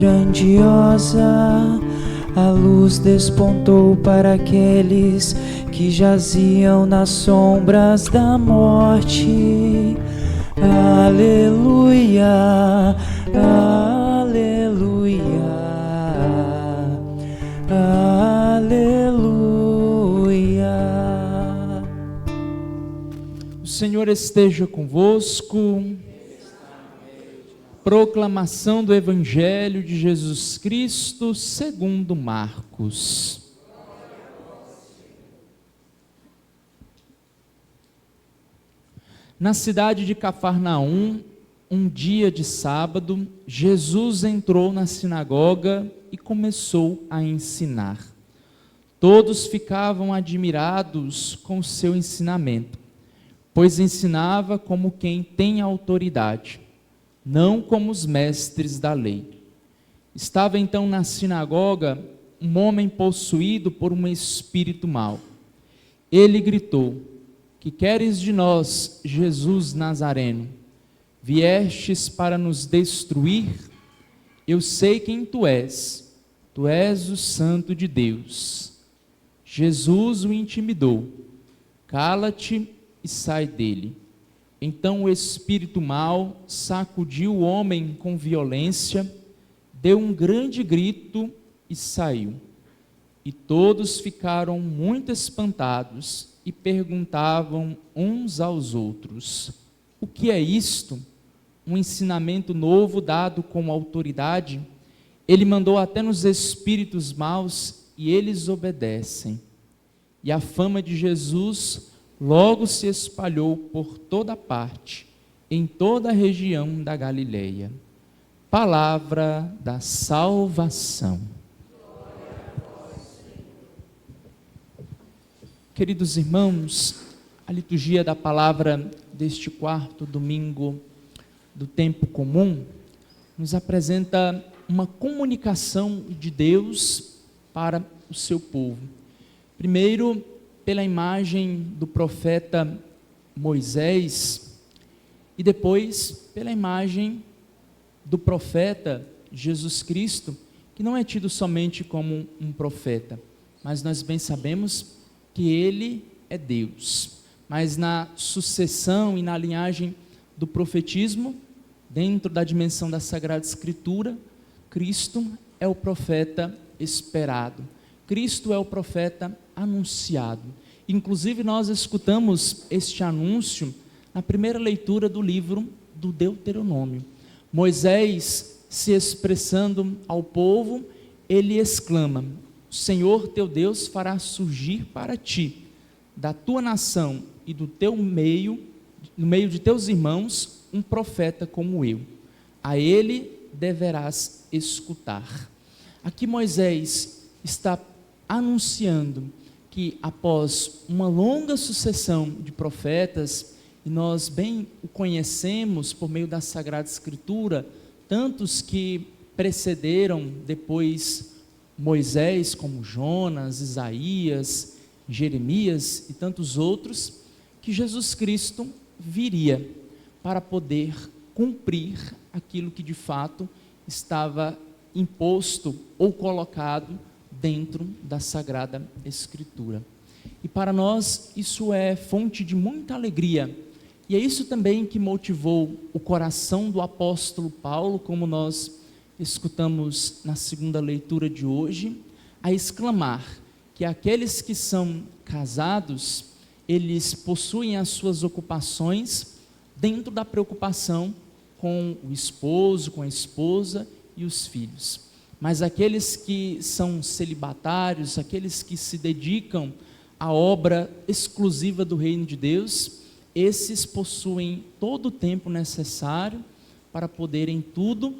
grandiosa, a luz despontou para aqueles que jaziam nas sombras da morte. Aleluia, aleluia, aleluia. O Senhor esteja convosco. Proclamação do Evangelho de Jesus Cristo segundo Marcos. Na cidade de Cafarnaum, um dia de sábado, Jesus entrou na sinagoga e começou a ensinar. Todos ficavam admirados com o seu ensinamento, pois ensinava como quem tem autoridade, não como os mestres da lei. Estava então na sinagoga um homem possuído por um espírito mau. Ele gritou: "Que queres de nós, Jesus Nazareno? Viestes para nos destruir? Eu sei quem tu és o Santo de Deus." Jesus o intimidou: "Cala-te e sai dele." Então o espírito mau sacudiu o homem com violência, deu um grande grito e saiu. E todos ficaram muito espantados e perguntavam uns aos outros: "O que é isto? Um ensinamento novo dado com autoridade? Ele mandou até nos espíritos maus e eles obedecem." E a fama de Jesus logo se espalhou por toda parte, em toda a região da Galileia. Palavra da salvação. Queridos irmãos, a liturgia da palavra deste quarto domingo do tempo comum nos apresenta uma comunicação de Deus para o seu povo. Primeiro, pela imagem do profeta Moisés, e depois pela imagem do profeta Jesus Cristo, que não é tido somente como um profeta, mas nós bem sabemos que ele é Deus. Mas na sucessão e na linhagem do profetismo, dentro da dimensão da Sagrada Escritura, Cristo é o profeta esperado. Cristo é o profeta anunciado. Inclusive nós escutamos este anúncio na primeira leitura do livro do Deuteronômio. Moisés, se expressando ao povo, ele exclama: "O Senhor teu Deus fará surgir para ti, da tua nação e do teu meio, no meio de teus irmãos, um profeta como eu. A ele deverás escutar." Aqui Moisés está anunciando que após uma longa sucessão de profetas, e nós bem o conhecemos por meio da Sagrada Escritura, tantos que precederam depois Moisés, como Jonas, Isaías, Jeremias e tantos outros, que Jesus Cristo viria para poder cumprir aquilo que de fato estava imposto ou colocado dentro da Sagrada Escritura. E para nós isso é fonte de muita alegria, e é isso também que motivou o coração do apóstolo Paulo, como nós escutamos na segunda leitura de hoje, a exclamar que aqueles que são casados, eles possuem as suas ocupações dentro da preocupação com o esposo, com a esposa e os filhos. Mas aqueles que são celibatários, aqueles que se dedicam à obra exclusiva do reino de Deus, esses possuem todo o tempo necessário para poderem tudo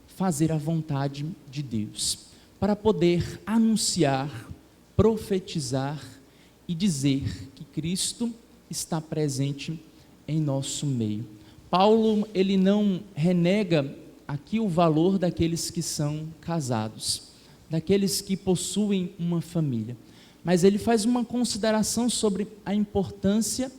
fazer a vontade de Deus, para poder anunciar, profetizar e dizer que Cristo está presente em nosso meio. Paulo, ele não renega aqui o valor daqueles que são casados, daqueles que possuem uma família, mas ele faz uma consideração sobre a importância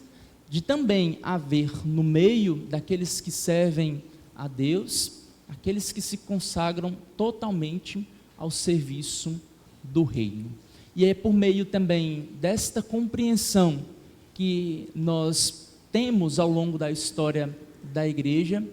de também haver no meio daqueles que servem a Deus aqueles que se consagram totalmente ao serviço do reino. E é por meio também desta compreensão que nós temos ao longo da história da igreja,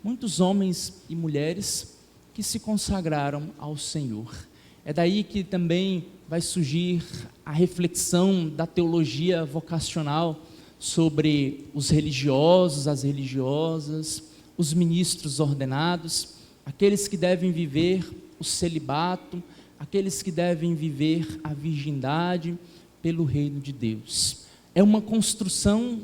muitos homens e mulheres que se consagraram ao Senhor. É daí que também vai surgir a reflexão da teologia vocacional sobre os religiosos, as religiosas, os ministros ordenados, aqueles que devem viver o celibato, aqueles que devem viver a virgindade pelo reino de Deus. É uma construção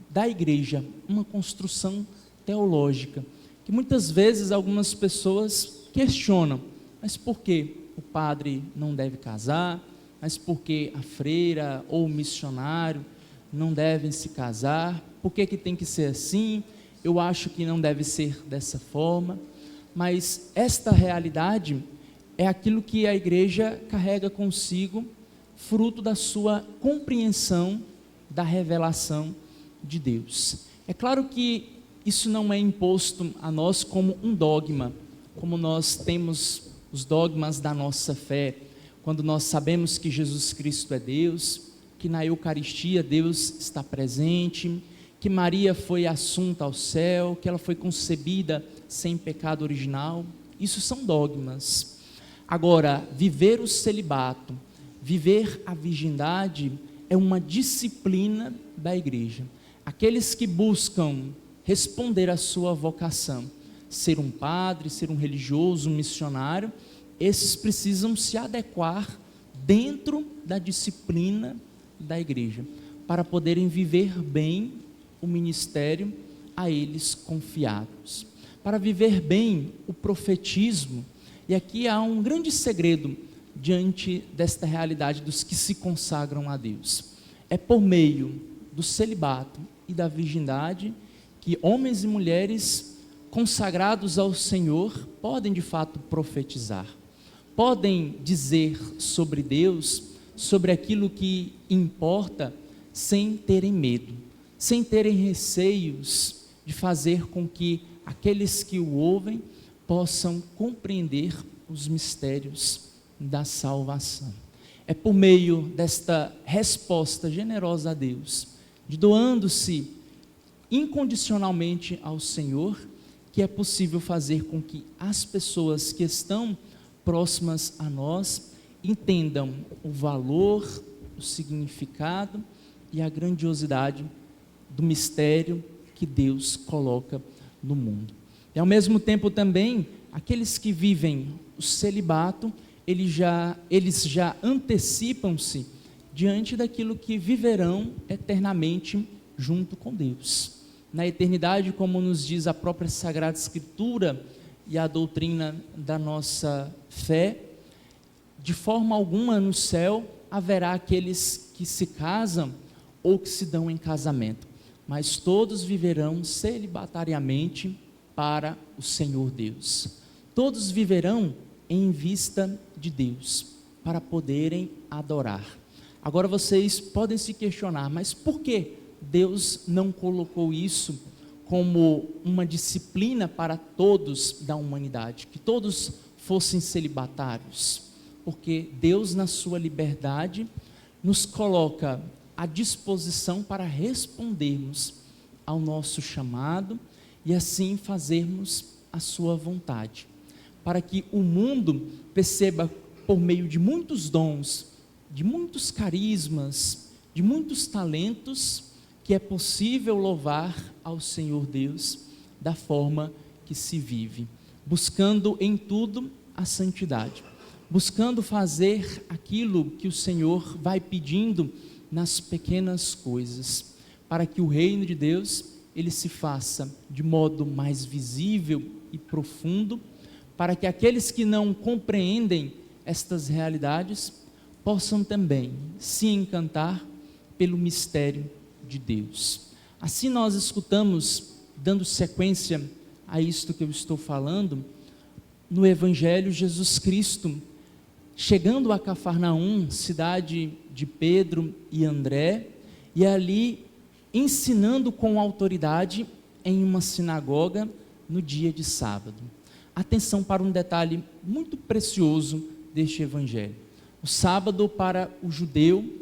da igreja, uma construção teológica, que muitas vezes algumas pessoas questionam, mas por que o padre não deve casar? Mas por que a freira ou o missionário não devem se casar? Por que tem que ser assim? Eu acho que não deve ser dessa forma. Mas esta realidade é aquilo que a igreja carrega consigo, fruto da sua compreensão da revelação de Deus. É claro que isso não é imposto a nós como um dogma, como nós temos os dogmas da nossa fé, quando nós sabemos que Jesus Cristo é Deus, que na Eucaristia Deus está presente, que Maria foi assunta ao céu, que ela foi concebida sem pecado original. Isso são dogmas. Agora, viver o celibato, viver a virgindade é uma disciplina da igreja. Aqueles que buscam responder à sua vocação, ser um padre, ser um religioso, um missionário, esses precisam se adequar dentro da disciplina da igreja, para poderem viver bem o ministério a eles confiados, para viver bem o profetismo. E aqui há um grande segredo diante desta realidade dos que se consagram a Deus. É por meio do celibato e da virgindade que homens e mulheres consagrados ao Senhor podem de fato profetizar, podem dizer sobre Deus, sobre aquilo que importa, sem terem medo, sem terem receios de fazer com que aqueles que o ouvem possam compreender os mistérios da salvação. É por meio desta resposta generosa a Deus, de doando-se incondicionalmente ao Senhor, que é possível fazer com que as pessoas que estão próximas a nós entendam o valor, o significado e a grandiosidade do mistério que Deus coloca no mundo. E ao mesmo tempo também, aqueles que vivem o celibato, eles já antecipam-se diante daquilo que viverão eternamente junto com Deus. Na eternidade, como nos diz a própria Sagrada Escritura e a doutrina da nossa fé, de forma alguma no céu haverá aqueles que se casam ou que se dão em casamento, mas todos viverão celibatariamente para o Senhor Deus. Todos viverão em vista de Deus, para poderem adorar. Agora vocês podem se questionar, mas por que Deus não colocou isso como uma disciplina para todos da humanidade, que todos fossem celibatários? Porque Deus, na sua liberdade, nos coloca à disposição para respondermos ao nosso chamado e assim fazermos a sua vontade, para que o mundo perceba, por meio de muitos dons, de muitos carismas, de muitos talentos, que é possível louvar ao Senhor Deus da forma que se vive, buscando em tudo a santidade, buscando fazer aquilo que o Senhor vai pedindo nas pequenas coisas, para que o reino de Deus ele se faça de modo mais visível e profundo, para que aqueles que não compreendem estas realidades possam também se encantar pelo mistério de Deus. Assim nós escutamos, dando sequência a isto que eu estou falando, no Evangelho, Jesus Cristo chegando a Cafarnaum, cidade de Pedro e André, e ali ensinando com autoridade em uma sinagoga no dia de sábado. atenção para um detalhe muito precioso deste evangelho. O sábado para o judeu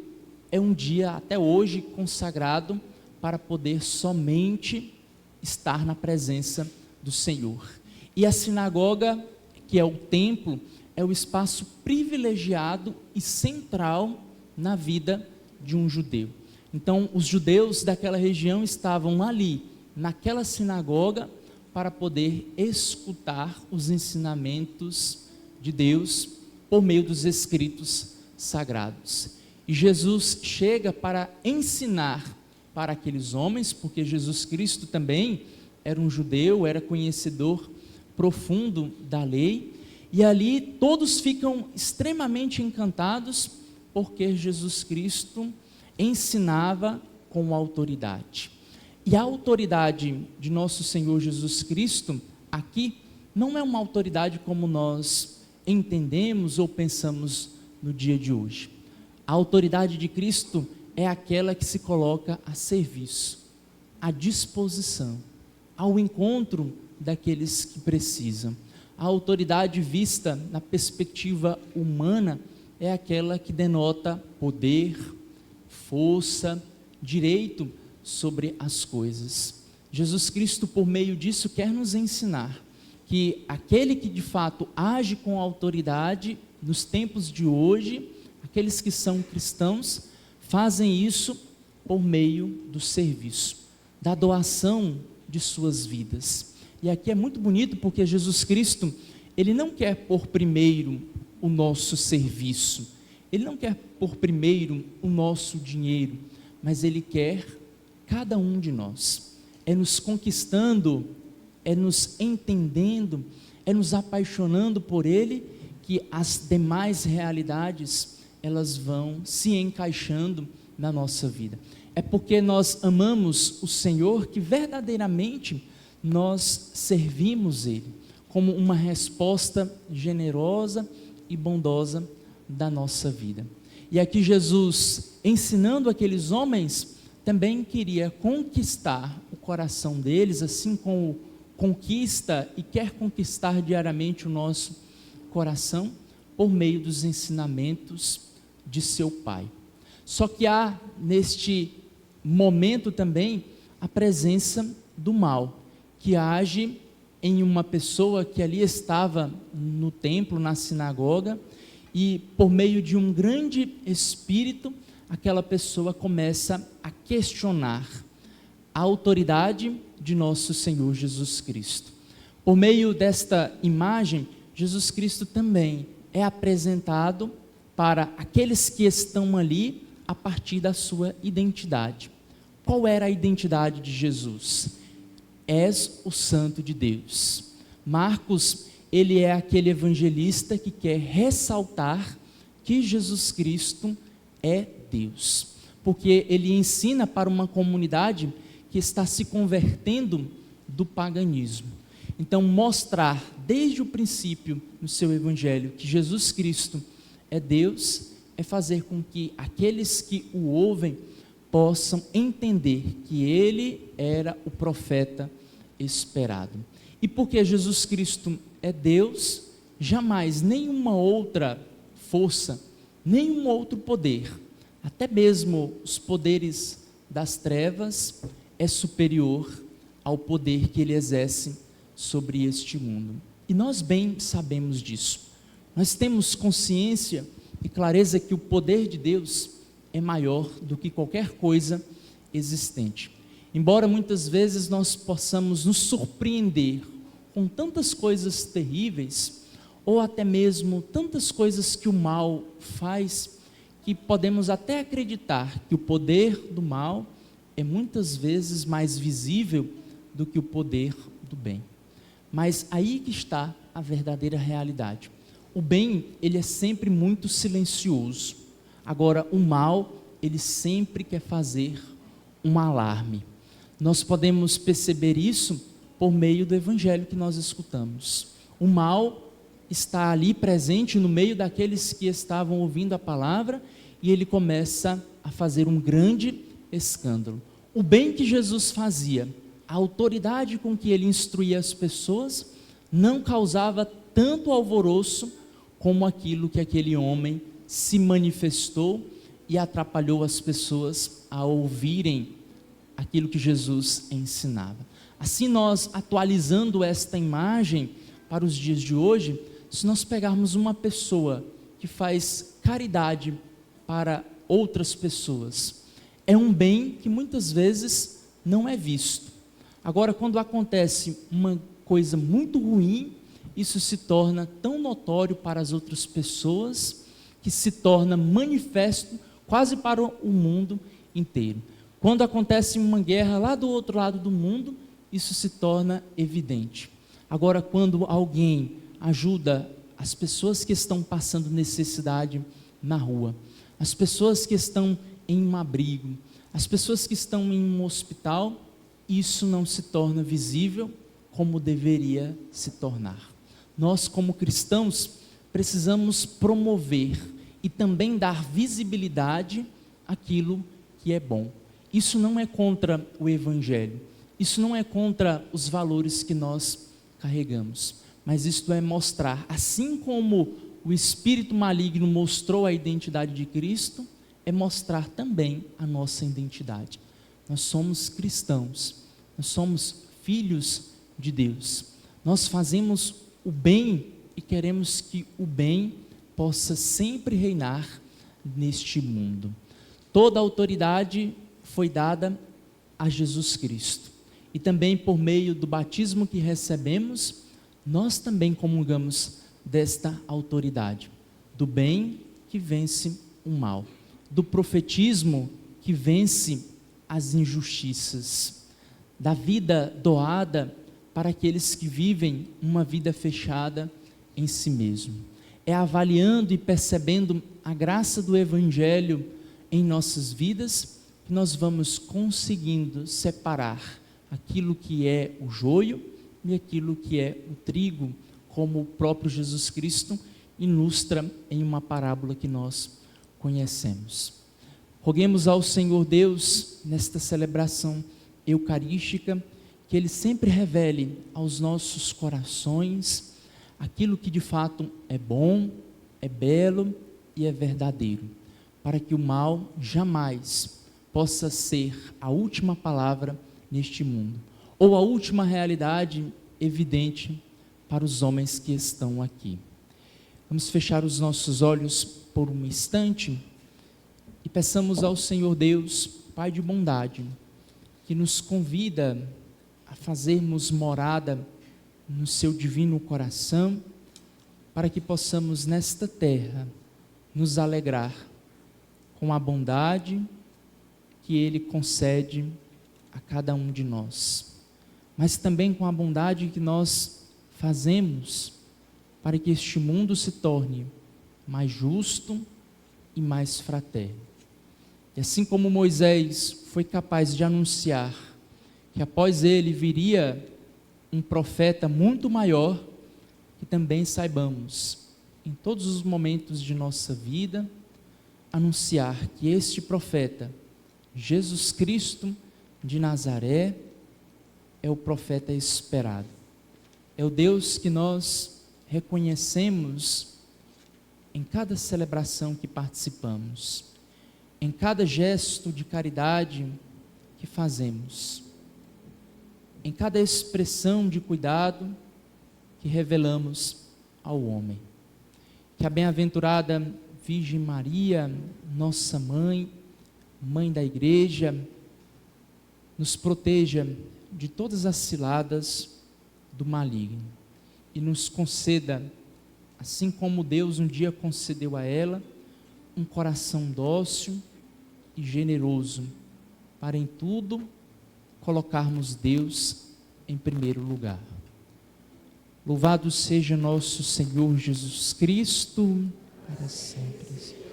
é um dia até hoje consagrado para poder somente estar na presença do Senhor. E a sinagoga, que é o templo, é o espaço privilegiado e central na vida de um judeu. Então, os judeus daquela região estavam ali, naquela sinagoga, para poder escutar os ensinamentos de Deus por meio dos escritos sagrados. E Jesus chega para ensinar para aqueles homens, porque Jesus Cristo também era um judeu, era conhecedor profundo da lei, e ali todos ficam extremamente encantados, porque Jesus Cristo ensinava com autoridade. E a autoridade de nosso Senhor Jesus Cristo aqui não é uma autoridade como nós entendemos ou pensamos no dia de hoje. A autoridade de Cristo é aquela que se coloca a serviço, à disposição, ao encontro daqueles que precisam. A autoridade vista na perspectiva humana é aquela que denota poder, força, direito sobre as coisas. Jesus Cristo, por meio disso, quer nos ensinar que aquele que de fato age com autoridade nos tempos de hoje, aqueles que são cristãos, fazem isso por meio do serviço, da doação de suas vidas. E aqui é muito bonito porque Jesus Cristo, ele não quer pôr primeiro o nosso serviço, ele não quer pôr primeiro o nosso dinheiro, mas ele quer cada um de nós. É nos conquistando, é nos entendendo, é nos apaixonando por ele, que as demais realidades elas vão se encaixando na nossa vida. É porque nós amamos o Senhor que verdadeiramente nós servimos Ele, como uma resposta generosa e bondosa da nossa vida. E aqui Jesus, ensinando aqueles homens, também queria conquistar o coração deles, assim como conquista e quer conquistar diariamente o nosso coração, por meio dos ensinamentos de seu Pai. Só que há neste momento também a presença do mal, que age em uma pessoa que ali estava no templo, na sinagoga, e por meio de um grande espírito, aquela pessoa começa a questionar a autoridade de nosso Senhor Jesus Cristo. Por meio desta imagem, Jesus Cristo também é apresentado para aqueles que estão ali a partir da sua identidade. Qual era a identidade de Jesus? És o Santo de Deus. Marcos, ele é aquele evangelista que quer ressaltar que Jesus Cristo é Deus, porque ele ensina para uma comunidade que está se convertendo do paganismo. Então, mostrar desde o princípio no seu evangelho que Jesus Cristo é Deus, é fazer com que aqueles que o ouvem possam entender que ele era o profeta esperado. E porque Jesus Cristo é Deus, jamais nenhuma outra força, nenhum outro poder, até mesmo os poderes das trevas, é superior ao poder que ele exerce sobre este mundo. E nós bem sabemos disso. Nós temos consciência e clareza que o poder de Deus é maior do que qualquer coisa existente. Embora muitas vezes nós possamos nos surpreender com tantas coisas terríveis, ou até mesmo tantas coisas que o mal faz, que podemos até acreditar que o poder do mal é muitas vezes mais visível do que o poder do bem. Mas aí que está a verdadeira realidade. O bem, ele é sempre muito silencioso. Agora, o mal, ele sempre quer fazer um alarme. Nós podemos perceber isso por meio do evangelho que nós escutamos. O mal está ali presente no meio daqueles que estavam ouvindo a palavra e ele começa a fazer um grande escândalo. O bem que Jesus fazia, a autoridade com que ele instruía as pessoas, não causava tanto alvoroço como aquilo que aquele homem se manifestou e atrapalhou as pessoas a ouvirem aquilo que Jesus ensinava. Assim, nós atualizando esta imagem para os dias de hoje, se nós pegarmos uma pessoa que faz caridade para outras pessoas, é um bem que muitas vezes não é visto. Agora, quando acontece uma coisa muito ruim, isso se torna tão notório para as outras pessoas, que se torna manifesto quase para o mundo inteiro. Quando acontece uma guerra lá do outro lado do mundo, isso se torna evidente. Agora, quando alguém ajuda as pessoas que estão passando necessidade na rua, as pessoas que estão em um abrigo, as pessoas que estão em um hospital, isso não se torna visível como deveria se tornar. Nós, como cristãos, precisamos promover e também dar visibilidade àquilo que é bom. Isso não é contra o Evangelho, isso não é contra os valores que nós carregamos, mas isto é mostrar, assim como o espírito maligno mostrou a identidade de Cristo, é mostrar também a nossa identidade. Nós somos cristãos, nós somos filhos de Deus, nós fazemos o bem e queremos que o bem possa sempre reinar neste mundo. Toda a autoridade foi dada a Jesus Cristo, e também por meio do batismo que recebemos, nós também comungamos desta autoridade, do bem que vence o mal, do profetismo que vence as injustiças, da vida doada para aqueles que vivem uma vida fechada em si mesmo. É avaliando e percebendo a graça do Evangelho em nossas vidas que nós vamos conseguindo separar aquilo que é o joio e aquilo que é o trigo, como o próprio Jesus Cristo ilustra em uma parábola que nós conhecemos. Roguemos ao Senhor Deus, nesta celebração eucarística, que Ele sempre revele aos nossos corações aquilo que de fato é bom, é belo e é verdadeiro, para que o mal jamais possa ser a última palavra neste mundo, ou a última realidade evidente para os homens que estão aqui. Vamos fechar os nossos olhos por um instante e peçamos ao Senhor Deus, Pai de bondade, que nos convida a fazermos morada no seu divino coração, para que possamos nesta terra nos alegrar com a bondade que Ele concede a cada um de nós, mas também com a bondade que nós fazemos para que este mundo se torne mais justo e mais fraterno. E assim como Moisés foi capaz de anunciar que após ele viria um profeta muito maior, que também saibamos, em todos os momentos de nossa vida, anunciar que este profeta, Jesus Cristo de Nazaré, é o profeta esperado. É o Deus que nós reconhecemos em cada celebração que participamos, em cada gesto de caridade que fazemos, em cada expressão de cuidado que revelamos ao homem. Que a bem-aventurada Virgem Maria, nossa mãe, mãe da igreja, nos proteja de todas as ciladas do maligno e nos conceda, assim como Deus um dia concedeu a ela, um coração dócil e generoso, para em tudo colocarmos Deus em primeiro lugar. Louvado seja nosso Senhor Jesus Cristo, para sempre.